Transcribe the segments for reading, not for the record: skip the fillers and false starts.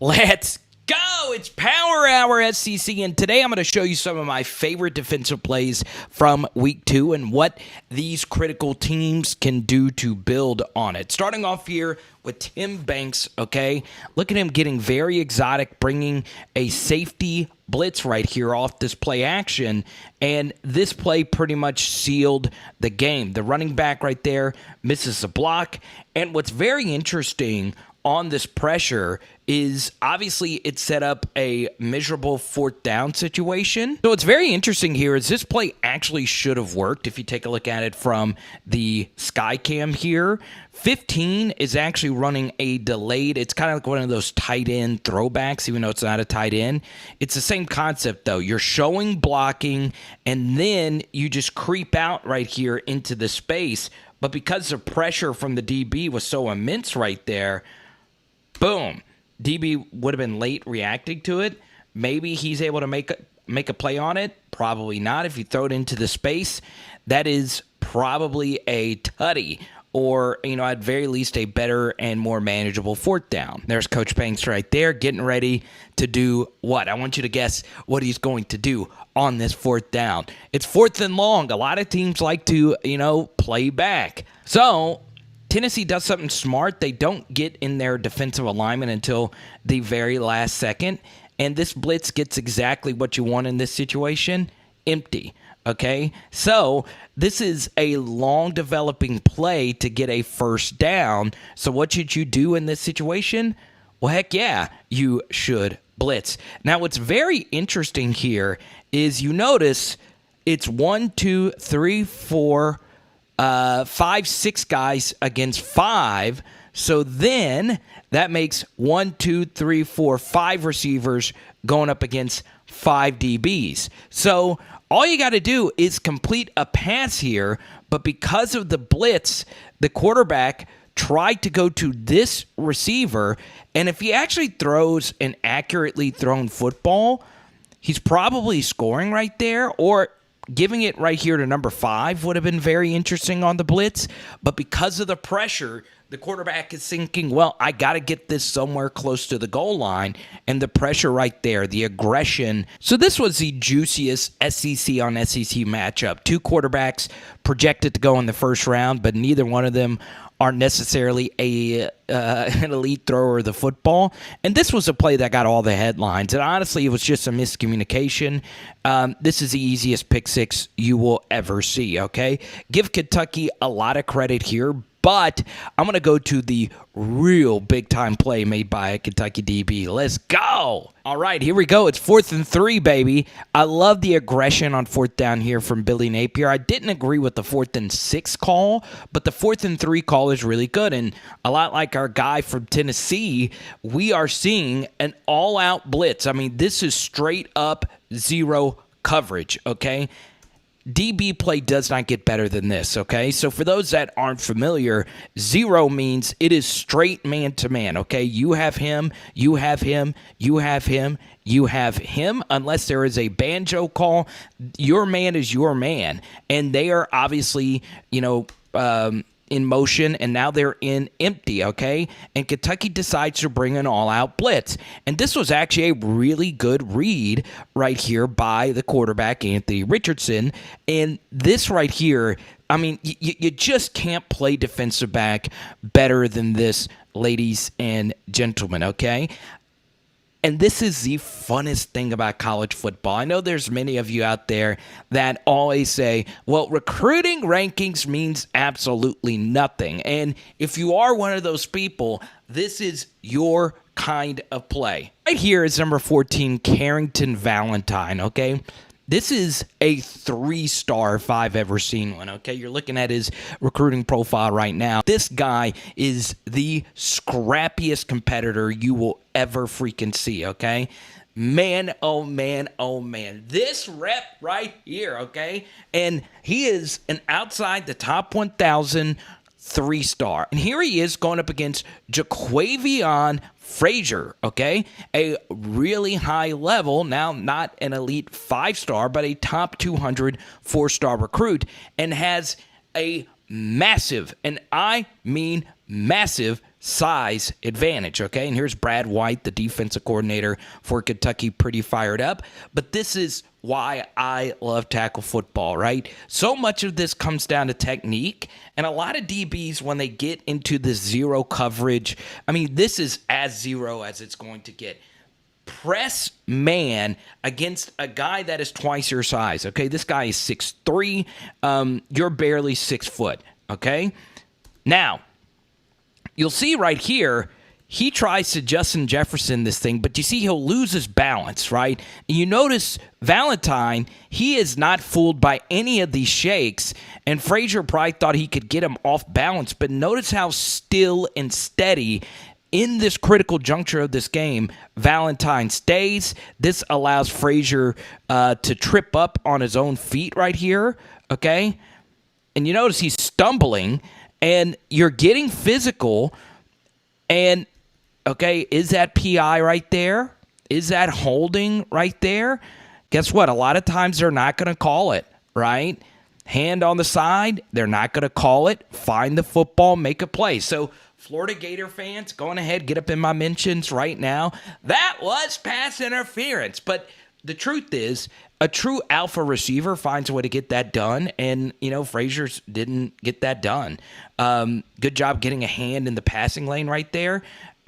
Let's go! It's Power Hour SCC, and today I'm going to show you some of my favorite defensive plays from Week 2 and what these critical teams can do to build on it. Starting off here with Tim Banks, okay? Look at him getting very exotic, bringing a safety blitz right here off this play action, and this play pretty much sealed the game. The running back right there misses a block, and what's very interesting on this pressure is obviously it set up a miserable fourth down situation. So what's very interesting here is this play actually should have worked if you take a look at it from the sky cam here. 15 is actually running a delayed. It's kind of like one of those tight end throwbacks, even though it's not a tight end. It's the same concept, though. You're showing blocking, and then you just creep out right here into the space. But because the pressure from the DB was so immense right there, boom, DB would have been late reacting to it. Maybe he's able to make a play on it. Probably not. If you throw it into the space, that is probably a tutty, or, at very least a better and more manageable fourth down. There's Coach Banks right there getting ready to do what? I want you to guess what he's going to do on this fourth down. It's fourth and long. A lot of teams like to, play back. So Tennessee does something smart. They don't get in their defensive alignment until the very last second, and this blitz gets exactly what you want in this situation, empty. Okay, so this is a long developing play to get a first down. So what should you do in this situation? Well, heck yeah, you should blitz. Now, what's very interesting here is you notice it's 1, 2, 3, 4, 5, 6 guys against 5. So then that makes 1, 2, 3, 4, 5 receivers going up against 5 DBs. So all you got to do is complete a pass here, but because of the blitz, the quarterback tried to go to this receiver, and if he actually throws an accurately thrown football, he's probably scoring right there, or giving it right here to number 5 would have been very interesting on the blitz. But because of the pressure, the quarterback is thinking, well, I got to get this somewhere close to the goal line. And the pressure right there, the aggression. So this was the juiciest SEC on SEC matchup. 2 quarterbacks projected to go in the first round, but neither one of them are necessarily an elite thrower of the football. And this was a play that got all the headlines. And honestly, it was just a miscommunication. This is the easiest pick six you will ever see, okay? Give Kentucky a lot of credit here, but I'm going to go to the real big-time play made by a Kentucky DB. Let's go! All right, here we go. It's 4th and 3, baby. I love the aggression on 4th down here from Billy Napier. I didn't agree with the 4th and 6 call, but the 4th and 3 call is really good. And a lot like our guy from Tennessee, we are seeing an all-out blitz. I mean, this is straight-up zero coverage, okay? DB play does not get better than this, okay? So for those that aren't familiar, zero means it is straight man-to-man, okay? You have him, you have him, you have him, you have him. Unless there is a banjo call, your man is your man. And they are obviously, in motion, and now they're in empty, okay? And Kentucky decides to bring an all-out blitz. And this was actually a really good read right here by the quarterback, Anthony Richardson. And this right here, I mean, you just can't play defensive back better than this, ladies and gentlemen, okay? And this is the funnest thing about college football. I know there's many of you out there that always say, well, recruiting rankings means absolutely nothing. And if you are one of those people, this is your kind of play. Right here is number 14, Carrington Valentine, okay? This is a 3-star if I've ever seen one, okay? You're looking at his recruiting profile right now. This guy is the scrappiest competitor you will ever freaking see, okay? Man, oh man, oh man. This rep right here, okay? And he is an outside the top 1,000 3-star. And here he is going up against Jaquavion Frazier, okay? A really high level, now not an elite 5-star, but a top 200 4-star recruit, and has a massive, and I mean massive, size advantage, okay? And here's Brad White, the defensive coordinator for Kentucky, pretty fired up. But this is why I love tackle football, right? So much of this comes down to technique, and a lot of DBs, when they get into this zero coverage, I mean, this is as zero as it's going to get. Press man against a guy that is twice your size, okay? This guy is 6'3". You're barely 6 foot, okay? Now, you'll see right here, he tries to Justin Jefferson this thing, but you see he'll lose his balance, right? And you notice Valentine, he is not fooled by any of these shakes, and Frazier probably thought he could get him off balance, but notice how still and steady in this critical juncture of this game, Valentine stays. This allows Frazier to trip up on his own feet right here, okay? And you notice he's stumbling, and you're getting physical, and, okay, is that PI right there? Is that holding right there? Guess what? A lot of times they're not going to call it, right? Hand on the side, they're not going to call it. Find the football, make a play. So, Florida Gator fans, going ahead, get up in my mentions right now. That was pass interference. But the truth is, a true alpha receiver finds a way to get that done, and, Frazier's didn't get that done. Good job getting a hand in the passing lane right there.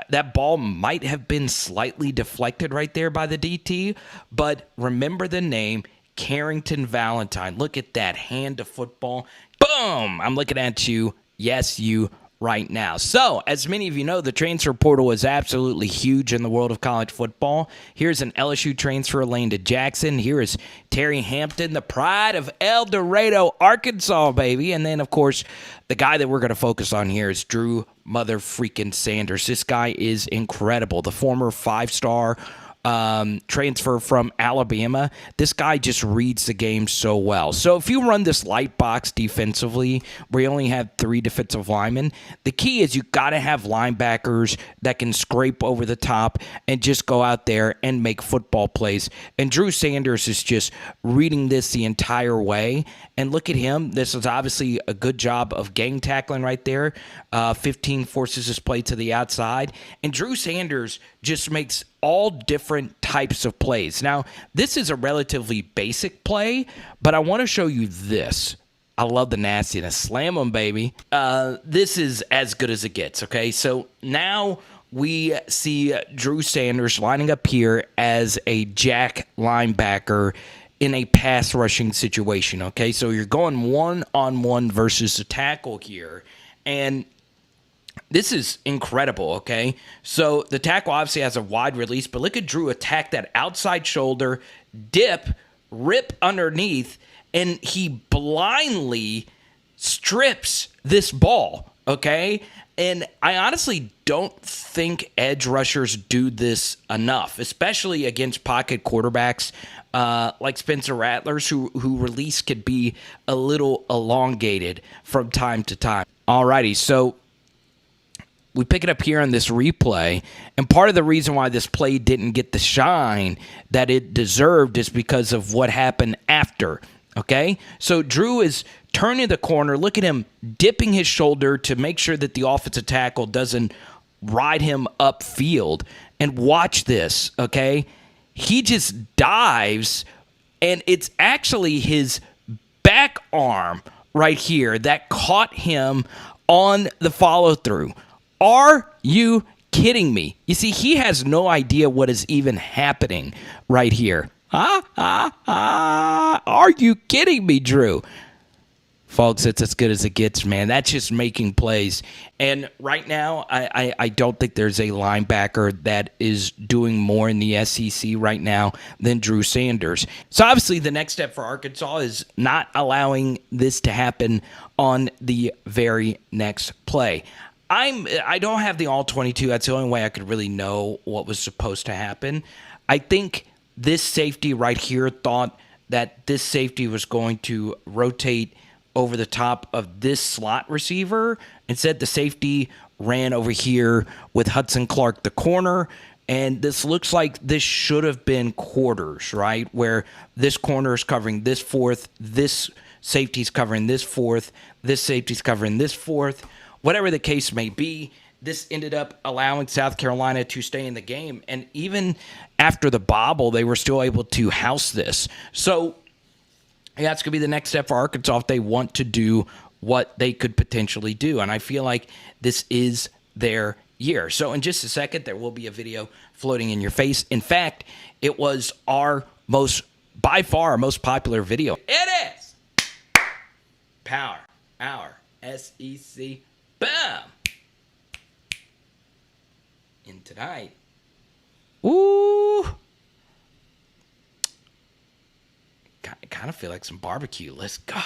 That ball might have been slightly deflected right there by the DT, but remember the name, Carrington Valentine. Look at that hand to football. Boom! I'm looking at you. Yes, you right now. So, as many of you know, the transfer portal is absolutely huge in the world of college football. Here's an LSU transfer, Landon Jackson. Here is Terry Hampton, the pride of El Dorado, Arkansas, baby. And then, of course, the guy that we're going to focus on here is Drew mother-freaking Sanders. This guy is incredible. The former 5-star transfer from Alabama. This guy just reads the game so well. So if you run this light box defensively, where you only have 3 defensive linemen, the key is you got to have linebackers that can scrape over the top and just go out there and make football plays. And Drew Sanders is just reading this the entire way. And look at him. This is obviously a good job of gang tackling right there. 15 forces his play to the outside. And Drew Sanders just makes all different types of plays. Now, this is a relatively basic play, but I want to show you this. I love the nastiness. Slam them, baby. This is as good as it gets, okay? So now we see Drew Sanders lining up here as a jack linebacker in a pass rushing situation, okay? So you're going one-on-one versus a tackle here, and this is incredible, okay? So the tackle obviously has a wide release, but look at Drew attack that outside shoulder, dip, rip underneath, and he blindly strips this ball, okay? And I honestly don't think edge rushers do this enough, especially against pocket quarterbacks like Spencer Rattlers, who release could be a little elongated from time to time. Alrighty, so we pick it up here on this replay, and part of the reason why this play didn't get the shine that it deserved is because of what happened after, okay? So Drew is turning the corner. Look at him dipping his shoulder to make sure that the offensive tackle doesn't ride him upfield. And watch this, okay? He just dives, and it's actually his back arm right here that caught him on the follow-through. Are you kidding me? You see, he has no idea what is even happening right here. Are you kidding me, Drew? Folks, it's as good as it gets, man. That's just making plays. And right now, I don't think there's a linebacker that is doing more in the SEC right now than Drew Sanders. So obviously, the next step for Arkansas is not allowing this to happen on the very next play. I don't have the all-22. That's the only way I could really know what was supposed to happen. I think this safety right here thought that this safety was going to rotate over the top of this slot receiver. Instead, the safety ran over here with Hudson Clark, the corner, and this looks like this should have been quarters, right, where this corner is covering this fourth, this safety's covering this fourth, this safety's covering this fourth. Whatever the case may be, this ended up allowing South Carolina to stay in the game. And even after the bobble, they were still able to house this. So, yeah, it's going to be the next step for Arkansas if they want to do what they could potentially do. And I feel like this is their year. So in just a second, there will be a video floating in your face. In fact, it was by far, our most popular video. It is Power Hour SEC. Bam! And tonight, ooh, kind of feel like some barbecue. Let's go.